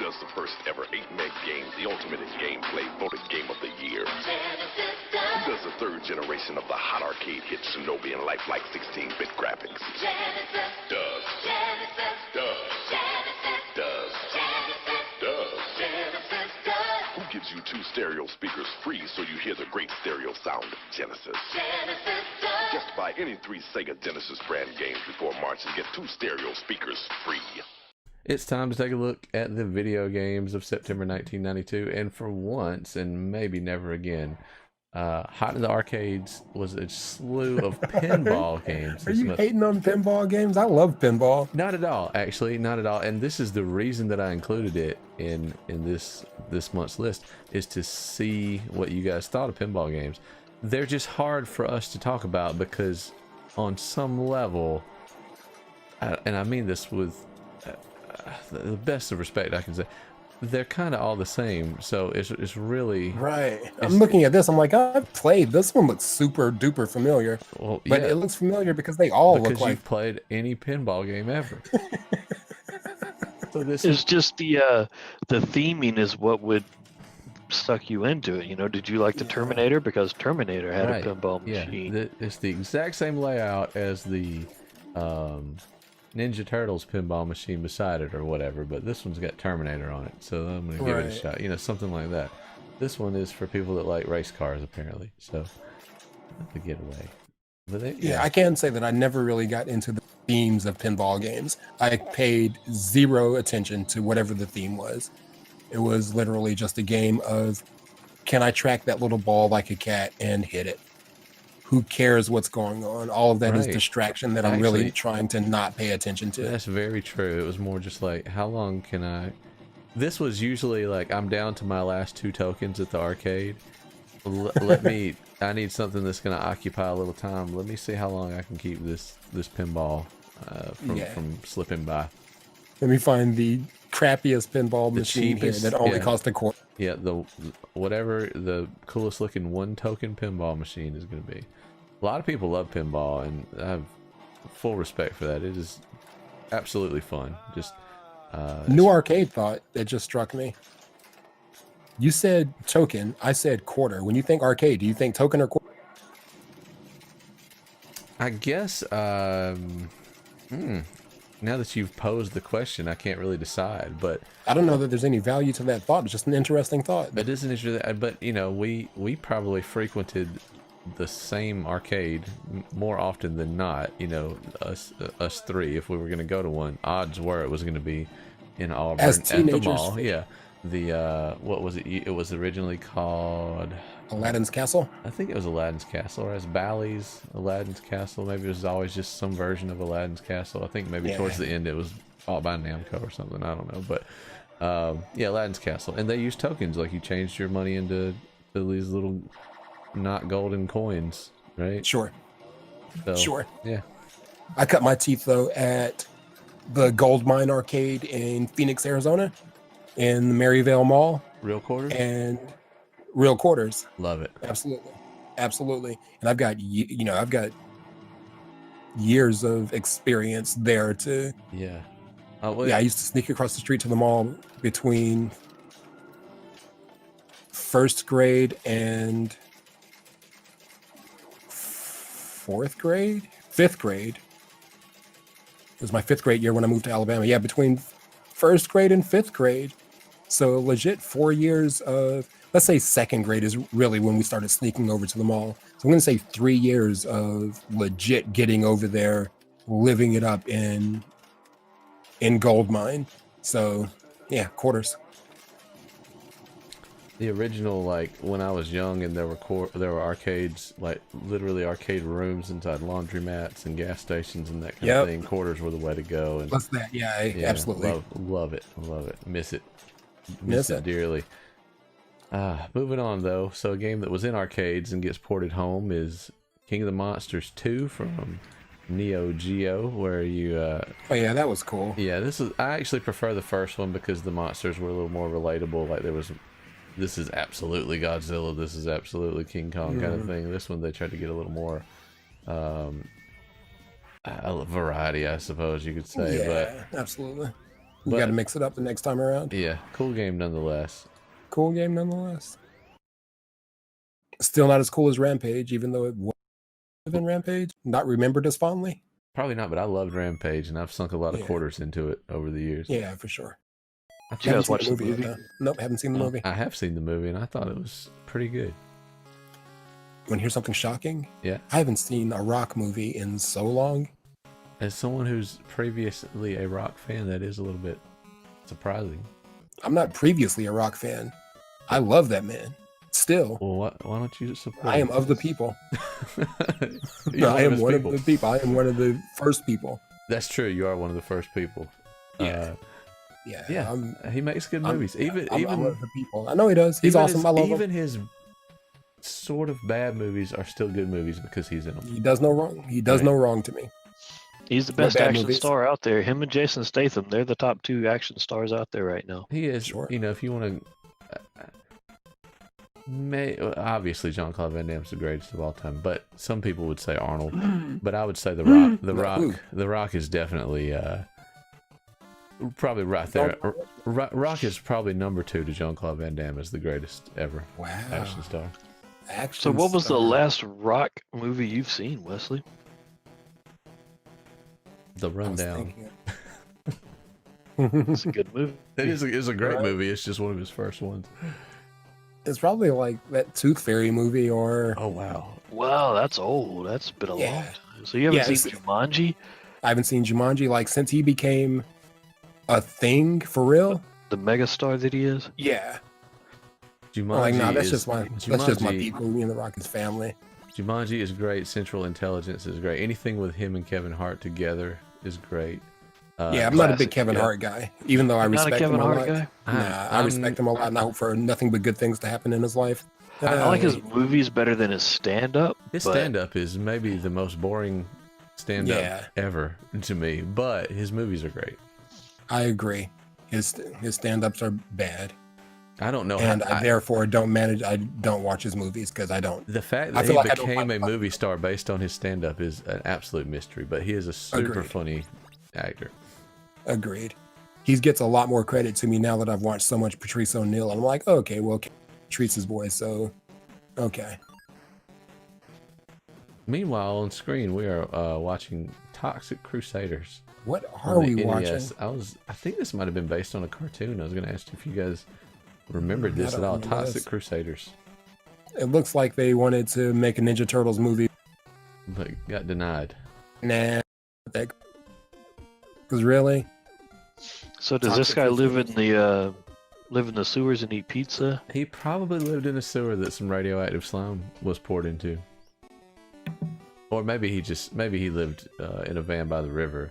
does the first ever 8-meg game, the ultimate in gameplay, voted Game of the Year? Genesis does. Who does the third generation of the hot arcade hit Shinobi and lifelike 16-bit graphics? Genesis Does. Genesis Does. Genesis Does. Genesis Does. Genesis does. Who gives you 2 stereo speakers free so you hear the great stereo sound of Genesis? Genesis does. Just buy any 3 Sega Genesis brand games before March and get 2 stereo speakers free. It's time to take a look at the video games of September 1992, and for once, and maybe never again, hot in the arcades was a slew of pinball games. Are you hating on pinball games? I love pinball. Not at all, actually, not at all. And this is the reason that I included it in this month's list, is to see what you guys thought of pinball games. They're just hard for us to talk about because, on some level, and I mean this with the best of respect I can say, they're kind of all the same, so it's really right. I'm looking at this, I'm like, I've played this one, looks super duper familiar. Well, but yeah, it looks familiar because they all because look like you've played any pinball game ever. So this It's just the theming is what would suck you into it. You know, did you like the Terminator? Because Terminator had right, a pinball machine. Yeah, it's the exact same layout as the Ninja Turtles pinball machine beside it or whatever, but this one's got Terminator on it, so I'm gonna give it a shot. You know, something like that. This one is for people that like race cars, apparently. So the getaway. But yeah, I can say that I never really got into the themes of pinball games. I paid zero attention to whatever the theme was. It was literally just a game of, can I track that little ball like a cat and hit it? Who cares what's going on? All of that is distraction that I'm really trying to not pay attention to. That's very true. It was more just like, how long can I... This was usually like, I'm down to my last 2 tokens at the arcade. Let me... I need something that's going to occupy a little time. Let me see how long I can keep this pinball from slipping by. Let me find the crappiest pinball machine here that only cost $0.25. Yeah, whatever the coolest looking 1 token pinball machine is going to be. A lot of people love pinball, and I have full respect for that. It is absolutely fun. Just new arcade thought that just struck me. You said token, I said quarter. When you think arcade, do you think token or quarter? I guess now that you've posed the question, I can't really decide, but I don't know that there's any value to that thought. It's just an interesting thought. It is an interesting, but you know, we probably frequented the same arcade more often than not. You know, us 3, if we were going to go to one, odds were it was going to be in Auburn at the mall. Yeah, the what was it? It was originally called Aladdin's Castle. I think it was Aladdin's Castle, or as Bally's Aladdin's Castle. Maybe it was always just some version of Aladdin's Castle. I think maybe towards the end it was bought by Namco or something. I don't know, but yeah, Aladdin's Castle, and they used tokens. Like, you changed your money into these little not golden coins, right? Sure. So, sure. Yeah. I cut my teeth though at the Gold Mine Arcade in Phoenix, Arizona, in the Maryvale Mall. Real quarters. And real quarters. Love it. Absolutely, absolutely. And I've got I've got years of experience there too. Yeah. Yeah, I used to sneak across the street to the mall between 1st grade and 4th grade, 5th grade. It was my 5th grade year when I moved to Alabama. Yeah, between 1st grade and 5th grade. So legit 4 years of, let's say 2nd grade is really when we started sneaking over to the mall. So I'm going to say 3 years of legit getting over there, living it up in Gold Mine. So yeah, quarters. The original, like, when I was young and there were arcades, like literally arcade rooms inside laundromats and gas stations and that kind of thing. Quarters were the way to go. And plus that, yeah, absolutely. Love it. Miss it dearly. Moving on though, so a game that was in arcades and gets ported home is King of the Monsters 2 from Neo Geo, where you oh yeah, that was cool. Yeah, I actually prefer the first one because the monsters were a little more relatable. Like, this is absolutely Godzilla, this is absolutely King Kong kind of thing. This one they tried to get a little more variety, I suppose you could say. Yeah, absolutely. You got to mix it up the next time around. Yeah, cool game nonetheless. Cool game nonetheless. Still not as cool as Rampage, even though it was in Rampage. Not remembered as fondly. Probably not, but I loved Rampage, and I've sunk a lot of quarters into it over the years. Yeah, for sure. Did you guys watch the movie? movie? Yet, nope, haven't seen the movie. I have seen the movie, and I thought it was pretty good. You want to hear something shocking? Yeah. I haven't seen a rock movie in so long. As someone who's previously a rock fan, that is a little bit surprising. I'm not previously a rock fan. I love that man. Still. Well, why don't you support I am him? of the people. You're I am his one people. of the people. I am one of the first people. That's true. You are one of the first people. Yeah. Yeah. He makes good movies. I'm even one of the people. I know he does. He's awesome. I love him. Even his sort of bad movies are still good movies because he's in them. He does no wrong. He does no wrong to me. He's the No best bad action movies. star out there. Him and Jason Statham, they're the top 2 action stars out there right now. He is. Sure. You know, if you want to. Obviously, Jean-Claude Van Damme's the greatest of all time, but some people would say Arnold. But I would say The Rock. The Rock is definitely probably right there. Rock is probably number 2 to Jean-Claude Van Damme as the greatest ever action star. So what was the last rock movie you've seen, Wesley? The Rundown. It's a good movie. It is a great movie. It's just one of his first ones. It's probably like that Tooth Fairy movie or... Oh, wow. Wow, that's old. That's been a long Yeah. time. So you haven't seen Jumanji? I haven't seen Jumanji like since he became a thing for real. The megastar that he is? Yeah. Jumanji Like, nah, that's is, just my Jumanji- people. Me and the Rockets family. Jumanji is great. Central Intelligence is great. Anything with him and Kevin Hart together is great. Yeah, I'm not a big classic, Kevin yeah. Hart guy, even though I Not a respect Kevin him a Hart lot. guy? Nah, I respect him a lot, and I hope for nothing but good things to happen in his life. I like his movies better than his stand-up. His but stand-up is maybe the most boring stand-up Yeah. ever to me, but his movies are great. I agree. His stand-ups are bad, I don't know and how. I therefore don't manage. I don't watch his movies because I don't. The fact I that feel he like I don't became find a it funny. movie star based on his stand-up is an absolute mystery, but he is a super Agreed. funny actor. Agreed. He gets a lot more credit to me now that I've watched so much Patrice O'Neal. I'm like, okay, well, Patrice's voice, so okay. Meanwhile, on screen, we are watching Toxic Crusaders. What on are the we NES. watching? I think this might have been based on a cartoon. I was going to ask you if you guys remembered this I at don't all. remember Toxic this. Crusaders, It looks like they wanted to make a Ninja Turtles movie. but got denied. Nah, because really, So does this Toxic guy live in Crusaders. the sewers and eat pizza? He probably lived in a sewer that some radioactive slime was poured into. Or maybe he lived in a van by the river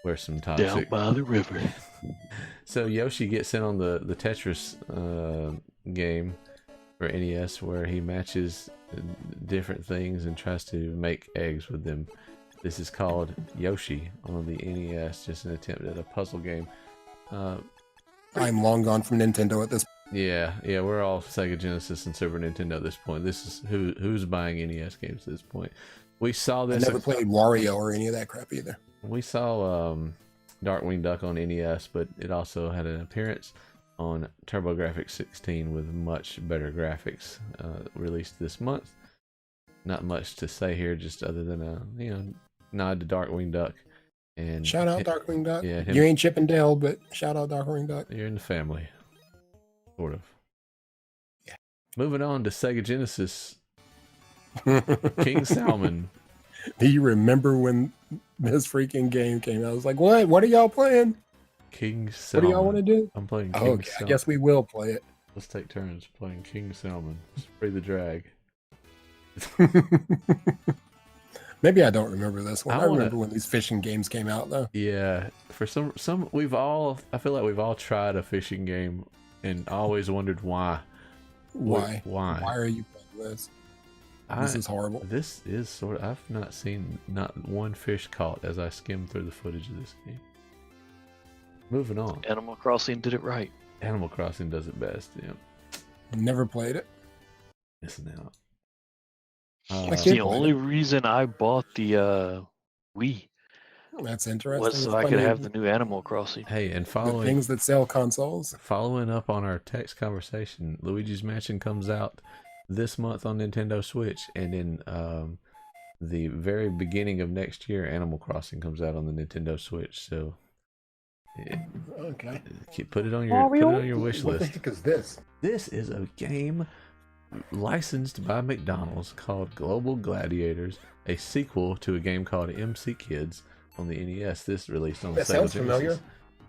where some Down toxic. by the river. So Yoshi gets in on the Tetris game for NES where he matches different things and tries to make eggs with them. This is called Yoshi on the NES, just an attempt at a puzzle game. I'm long gone from Nintendo at this. Yeah, we're all Sega Genesis and Super Nintendo at this point. This is who's buying NES games at this point. We saw I this. never played Wario or any of that crap either. We saw Darkwing Duck on NES, but it also had an appearance on TurboGrafx 16 with much better graphics, released this month. Not much to say here, just other than a nod to Darkwing Duck. And Shout out Darkwing Duck. Yeah, You ain't Chip and Dale, but shout out Darkwing Duck. You're in the family, sort of. Yeah. Moving on to Sega Genesis, King Salmon. Do you remember when this freaking game came out? I was like, what? What are y'all playing? King What Salmon. do y'all want to do? I'm playing King Okay, Salmon. I guess we will play it. Let's take turns playing King Salmon. Free the drag. Maybe I don't remember this one. I I wanna- remember when these fishing games came out, though. Yeah, for some I feel like we've all tried a fishing game and always wondered why. Why? Why? Why are you playing this? This is horrible. This is sort of. I've not seen not one fish caught as I skim through the footage of this game. Moving on. Animal Crossing did it right. Animal Crossing does it best. Yeah, Never played it. missing out. I It's can't the play only reason I bought the Wii. That's interesting. Was so It's I could funny, have the new Animal Crossing. Hey, and the things that sell consoles. following up on our text conversation, Luigi's Mansion comes out this month on Nintendo Switch, and in the very beginning of next year, Animal Crossing comes out on the Nintendo Switch. So, Okay. put it on your wish What the list. heck is this? This is a game licensed by McDonald's called Global Gladiators, a sequel to a game called MC Kids on the NES. This released on the That Sega sounds Genesis. familiar.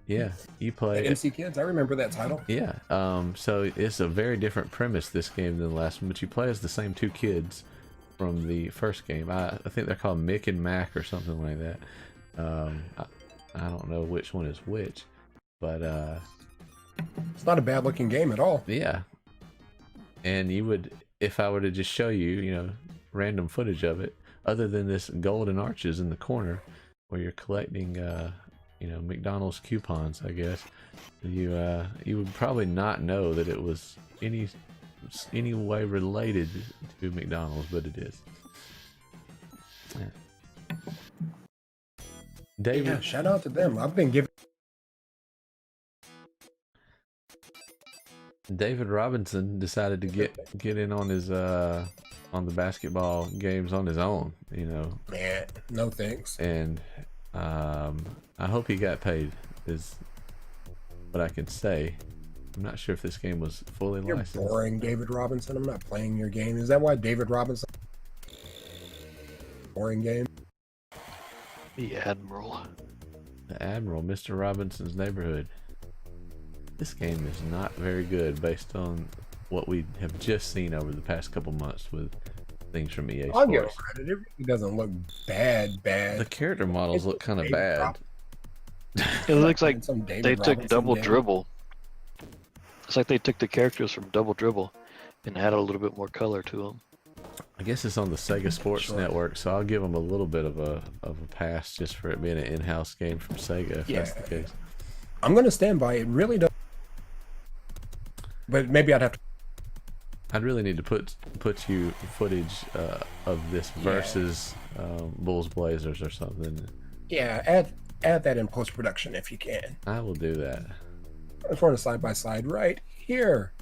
Yeah, you play MC Kids, I remember that title. Yeah, so it's a very different premise, this game, than the last one, but you play as the same two kids from the first game. I think they're called Mick and Mac or something like that. I don't know which one is which, but It's not a bad looking game at all. yeah. And you would, if I were to just show you, random footage of it, other than this golden arches in the corner where you're collecting, McDonald's coupons, I guess, you would probably not know that it was any way related to McDonald's, but it is. Yeah. David, Yeah, shout out to them. I've been giving. David Robinson decided to get in on his on the basketball games on his own, Man, no thanks. and I hope he got paid, is what I can say. I'm not sure if this game was fully You're licensed. boring, David Robinson. I'm not playing your game. Is that why David Robinson? Boring game. The Admiral. The Admiral, Mr. Robinson's Neighborhood. This game is not very good based on what we have just seen over the past couple months with things from EA I'll give him Sports. credit. It really doesn't look bad. The character models look kind of David bad. Robinson. It looks like Some David they took Robinson Double game. Dribble. It's like they took the characters from Double Dribble and added a little bit more color to them. I guess it's on the Sega Sports Sure. Network, so I'll give them a little bit of a pass just for it being an in-house game from Sega, if that's the Yeah. case. I'm going to stand by it. Really does. But maybe I'd have to. I'd really need to put you footage of this versus Bulls Blazers or something. Yeah, add that in post production if you can. I will do that. In front of side by side right here.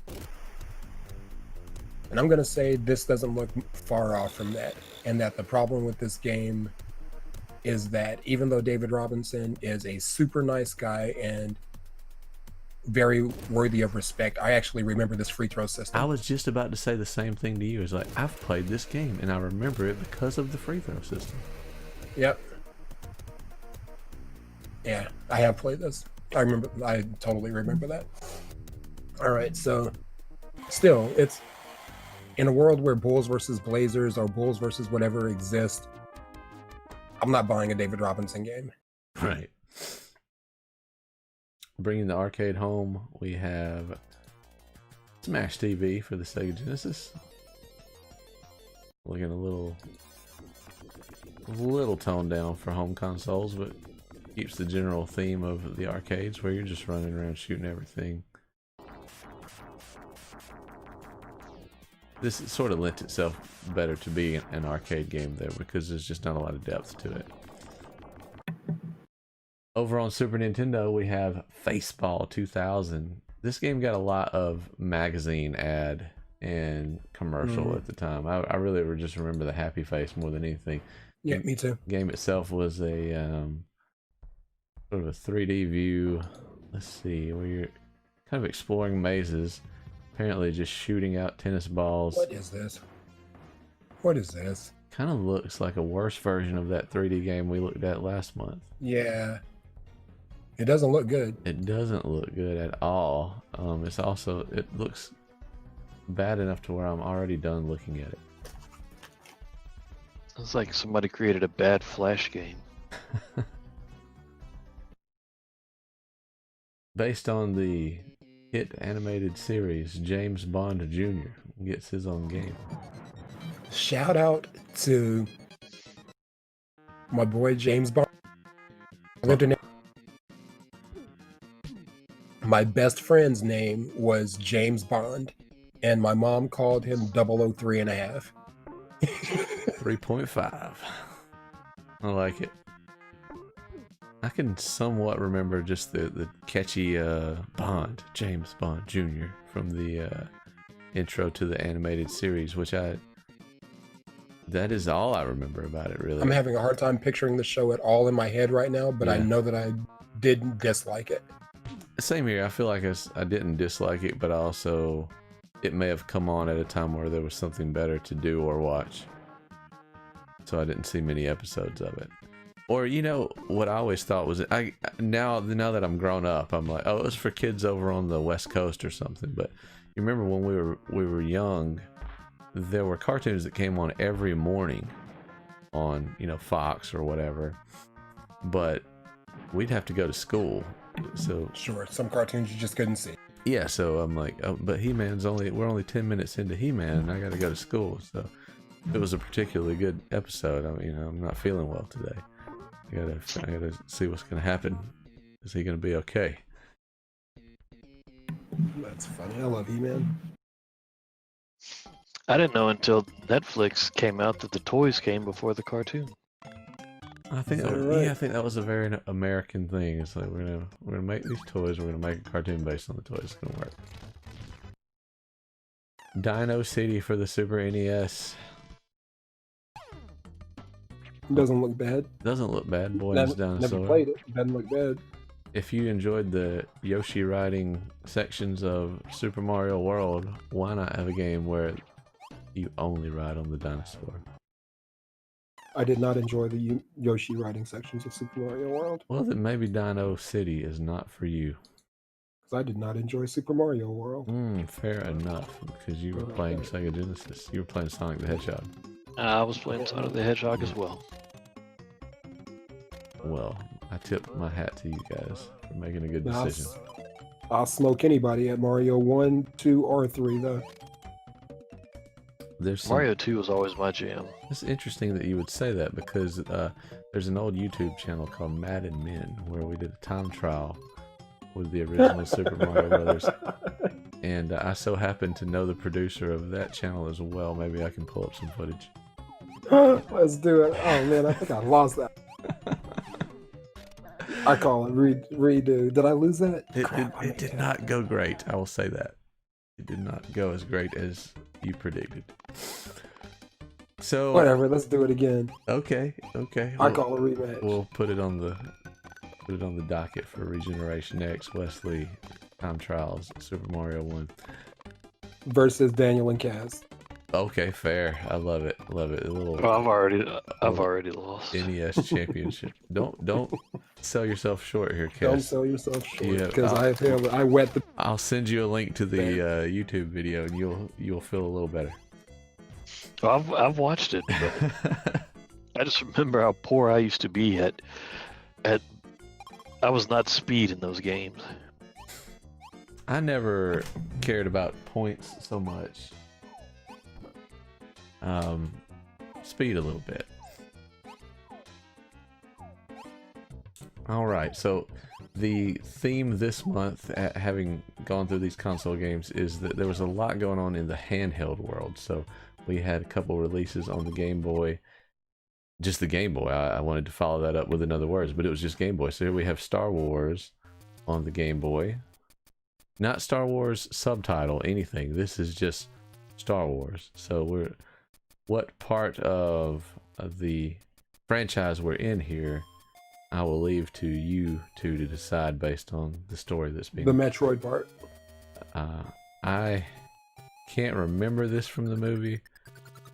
And I'm going to say this doesn't look far off from that. And that the problem with this game is that even though David Robinson is a super nice guy and very worthy of respect, I actually remember this free throw system. I was just about to say the same thing to you. It's like, I've played this game and I remember it because of the free throw system. Yep. Yeah, I have played this. I totally remember that. All right, so still, it's in a world where Bulls versus Blazers or Bulls versus whatever exist. I'm not buying a David Robinson game. Right. Bringing the arcade home, we have Smash TV for the Sega Genesis. Looking a little toned down for home consoles, but keeps the general theme of the arcades where you're just running around shooting everything. This sort of lent itself better to be an arcade game there because there's just not a lot of depth to it. Over on Super Nintendo, we have Faceball 2000. This game got a lot of magazine ad and commercial at the time. I really just remember the happy face more than anything. Yeah, me too. The game itself was a sort of a 3D view. Let's see, where you're kind of exploring mazes, apparently just shooting out tennis balls. What is this? What is this? Kind of looks like a worse version of that 3D game we looked at last month. Yeah. It doesn't look good. It doesn't look good at all. It looks bad enough to where I'm already done looking at it. It's like somebody created a bad Flash game. Based on the hit animated series, James Bond Jr. gets his own game. Shout out to my boy James Bond. I lived in. My best friend's name was James Bond, and my mom called him 003.5. 3.5. I like it. I can somewhat remember just the catchy Bond, James Bond Jr. from the intro to the animated series, which that is all I remember about it, really. I'm having a hard time picturing the show at all in my head right now, but I Yeah. know that I didn't dislike it. Same here. I feel like I didn't dislike it, but also it may have come on at a time where there was something better to do or watch. So I didn't see many episodes of it. Or, you know, what I always thought was, now that I'm grown up, I'm like, oh, it was for kids over on the West Coast or something. But you remember when we were young, there were cartoons that came on every morning on, you know, Fox or whatever. But we'd have to go to school. So Sure, some cartoons you just couldn't see. yeah, so I'm like, oh, but we're only 10 minutes into He-Man and I gotta go to school. So it was a particularly good episode. I mean, I'm not feeling well today. I gotta see what's gonna happen. Is he gonna be okay? That's funny. I love He-Man. I didn't know until Netflix came out that the toys came before the cartoon. I think Is that right? yeah, I think that was a very American thing. It's like we're gonna make these toys. We're gonna make a cartoon based on the toys. It's gonna work. Dino CD for the Super NES. Doesn't look bad. Doesn't look bad. Boy and his dinosaur. Never played it. Doesn't look bad. If you enjoyed the Yoshi riding sections of Super Mario World, why not have a game where you only ride on the dinosaur? I did not enjoy the Yoshi riding sections of Super Mario World Well, then maybe Dino City is not for you. because I did not enjoy Super Mario World. Fair enough, because you were playing Sega Genesis. You were playing Sonic the Hedgehog. I was playing Sonic the Hedgehog as well. Well, I tip my hat to you guys for making a good Now, decision. I'll smoke anybody at Mario 1, 2, or 3, though. There's some, Mario 2 was always my jam. It's interesting that you would say that because there's an old YouTube channel called Mad and Men where we did a time trial with the original Super Mario Brothers, and I so happen to know the producer of that channel as well. Maybe I can pull up some footage. Let's do it. Oh man, I think I lost that. I call it redo. Did I lose that? It did not go great. I will say that. It did not go as great as you predicted. So Whatever. Let's do it again. okay. I call it rematch. We'll put it on the docket for Regeneration X Wesley Time Trials Super Mario 1. Versus Daniel and Kaz. Okay, fair. I love it. Love it. A little Oh, I've already lost. NES championship. Don't sell yourself short here, Don't Cass. sell yourself short Yeah, because I wet the. I'll send you a link to the YouTube video and you'll feel a little better. Well, I've watched it, but I just remember how poor I used to be at I was not speed in those games. I never cared about points so much. Speed a little bit. All right, so the theme this month, having gone through these console games, is that there was a lot going on in the handheld world. So we had a couple releases on the Game Boy. Just the Game Boy. I wanted to follow that up with another words, but it was just Game Boy. So here we have Star Wars on the Game Boy. Not Star Wars subtitle, anything. This is just Star Wars. So what part of the franchise we're in here, I will leave to you two to decide based on the story that's being... The Metroid part. I can't remember this from the movie,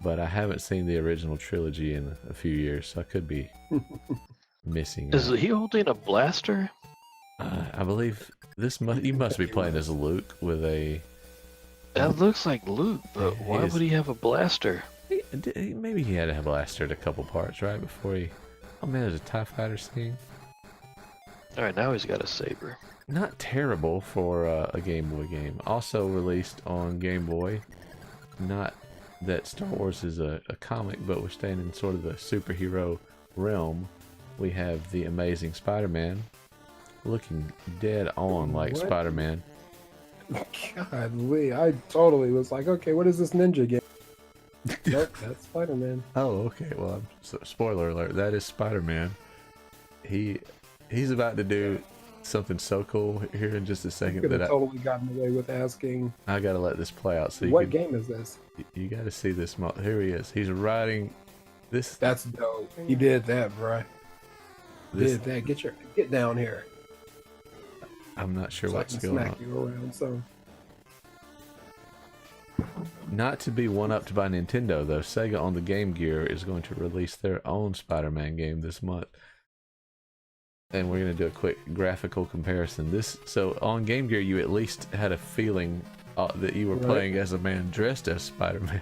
but I haven't seen the original trilogy in a few years, so I could be missing Is out. he holding a blaster? I believe you must be playing as Luke with a... That looks like Luke, but why would he have a blaster? Maybe he had a blaster at a couple parts, right? Before he... Oh man, there's a TIE fighter scene. Alright, now he's got a saber. Not terrible for a Game Boy game. Also released on Game Boy. Not that Star Wars is a comic, but we're staying in sort of the superhero realm. We have the Amazing Spider-Man, looking dead on like What? Spider-Man. Godly, I totally was like, okay, what is this ninja game? Nope, that's Spider-Man. Oh, okay. Well, spoiler alert. That is Spider-Man. He he's about to do something so cool here in just a second Could that have totally gotten away with asking. I gotta let this play out. So What game is this? You gotta see this. Here he is. He's riding this. That's dope. You did that, bro. Did that. Get down here. I'm not sure So what's I can going smack on. you around. So Not to be one-upped by Nintendo, though, Sega on the Game Gear is going to release their own Spider-Man game this month. And we're going to do a quick graphical comparison. So on Game Gear, you at least had a feeling that you were playing as a man dressed as Spider-Man.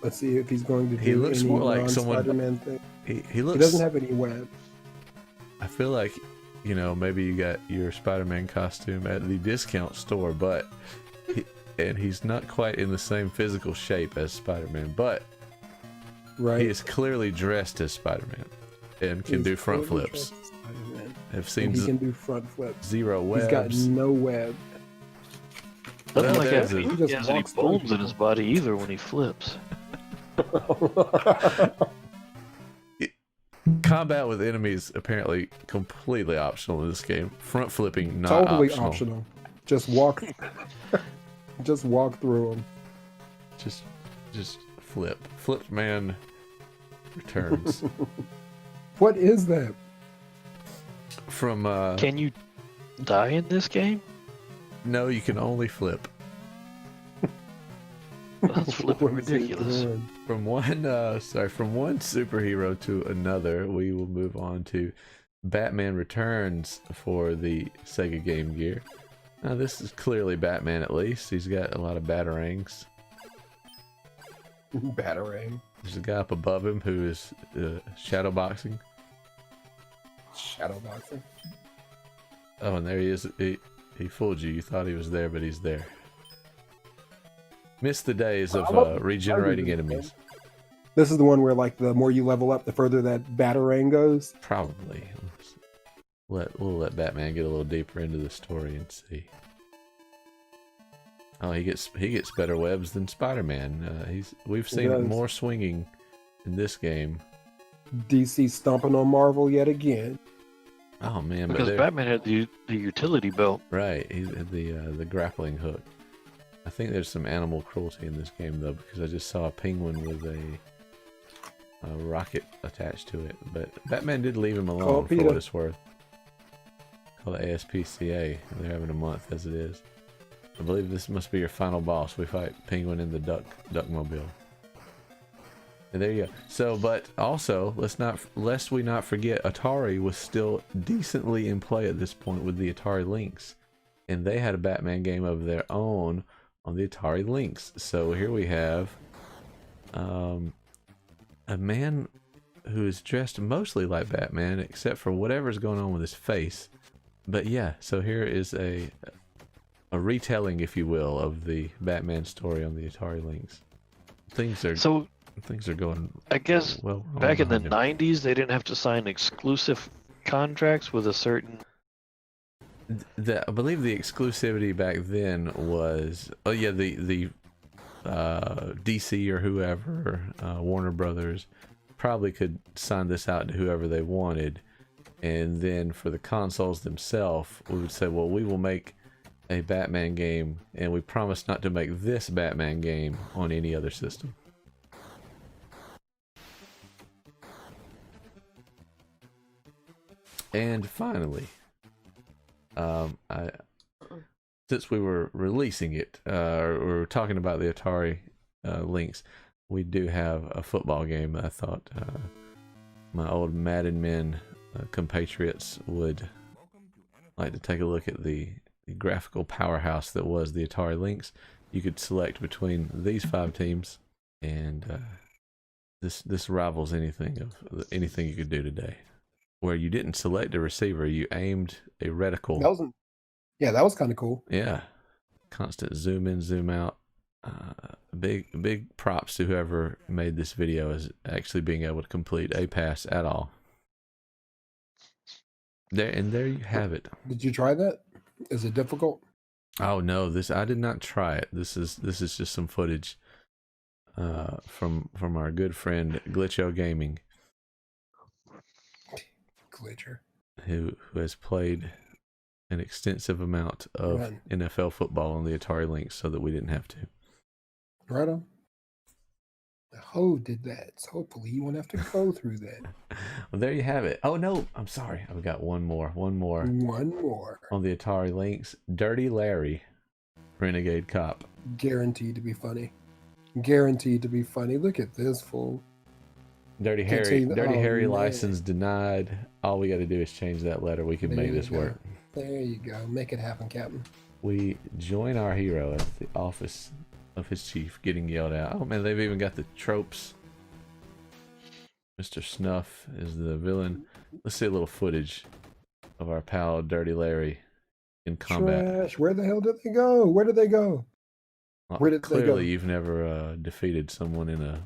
let's see if he's going to do He looks any more like someone. Spider-Man thing. He looks. He doesn't have any web. I feel like, you know, maybe you got your Spider-Man costume at the discount store, but he's not quite in the same physical shape as Spider-Man, but he is clearly dressed as Spider-Man and can do front flips. I've seen he can do front flips. Zero webs. He's got no web. Doesn't like there's he just has any walks through bones in his body either when he flips. Combat with enemies apparently completely optional in this game. Front flipping not Totally optional. optional. Just walk. Just walk through them. Just flip. Flipped man returns. What is that? From Can you die in this game? no, you can only flip. That's flipping What is he ridiculous. doing? From one superhero to another, we will move on to Batman Returns for the Sega Game Gear. Now this is clearly Batman, at least. He's got a lot of batarangs. Batarang. There's a guy up above him who is shadowboxing. Shadowboxing. Oh, and there he is. He fooled you. You thought he was there, but he's there. Missed the days of regenerating enemies. This is the one where, like, the more you level up, the further that Batarang goes. Probably. We'll let Batman get a little deeper into the story and see. Oh, he gets better webs than Spider-Man. We've seen more swinging in this game. DC stomping on Marvel yet again. Oh man, Because Batman had the utility belt. right, he had the grappling hook. I think there's some animal cruelty in this game though, because I just saw a penguin with a rocket attached to it. But Batman did leave him alone for what it's worth. Called the ASPCA. They're having a month as it is. I believe this must be your final boss. We fight Penguin in the Duckmobile. And there you go. So, but also, lest we not forget, Atari was still decently in play at this point with the Atari Lynx. And they had a Batman game of their own on the Atari Lynx. So here we have a man who is dressed mostly like Batman, except for whatever's going on with his face. But yeah, so here is a retelling, if you will, of the Batman story on the Atari Lynx. Things are going. I guess well back in the behind him. 90s, they didn't have to sign exclusive contracts with a certain. I believe the exclusivity back then was the DC or whoever, Warner Brothers, probably could sign this out to whoever they wanted, and then for the consoles themselves, we would say, well, we will make a Batman game, and we promise not to make this Batman game on any other system. And finally, since we were releasing it, or we were talking about the Atari Lynx, we do have a football game that I thought my old Madden Men compatriots would like to take a look at the graphical powerhouse that was the Atari Lynx. You could select between these 5 teams, and this rivals anything you could do today. Where you didn't select a receiver, you aimed a reticle. That was kind of cool. Yeah, constant zoom in, zoom out. Big props to whoever made this video as actually being able to complete a pass at all. There you have it. Did you try that? Is it difficult? Oh no, I did not try it. This is just some footage from our good friend Glitcho Gaming. glitcher. who has played an extensive amount of Right. NFL football on the Atari Lynx so that we didn't have to. Right on. The Ho did that, so hopefully you won't have to go through that. Well, there you have it. Oh no, I'm sorry. I've got one more One more. on the Atari Lynx. Dirty Larry, Renegade Cop. Guaranteed to be funny. Guaranteed to be funny. Look at this fool. Dirty Can't Harry, tell you- Dirty oh, Harry man. license denied. All we got to do is change that letter. We can There make you this go. work. There you go. Make it happen, Captain. We join our hero at the office of his chief, getting yelled at. Oh man, they've even got the tropes. Mr. Snuff is the villain. Let's see a little footage of our pal Dirty Larry in combat. Trash. Where the hell did they go? Where did they go? Well, Where did they clearly, go? you've never defeated someone in a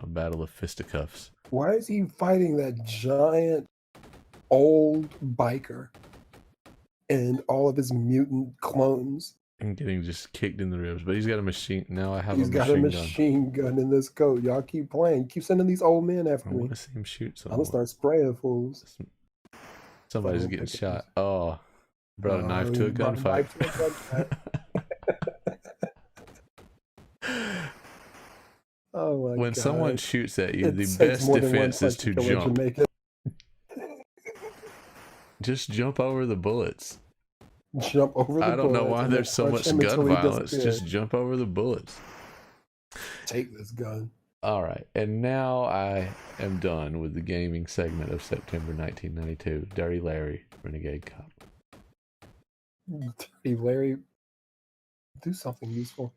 battle of fisticuffs. Why is he fighting that giant old biker and all of his mutant clones? And getting just kicked in the ribs. But he's got a machine. Now I have He's a got machine a gun. machine gun in this coat. Y'all keep playing. Keep sending these old men after I me. want to see him shoot I'm someone. gonna start spraying fools. Somebody's Someone getting pick it shot. Oh, brought a knife to a you brought a gunfight. knife to a gunfight. Oh my When God. someone shoots at you, It the takes best more than one defense is punch to kill it jump. make it. Just jump over the bullets. Jump over the I don't know bullets why and then there's so punch much him gun until he violence. disappears. Just jump over the bullets. Take this gun. All right, and now I am done with the gaming segment of September 1992. Dirty Larry, Renegade Cop. Hey, Larry, do something useful.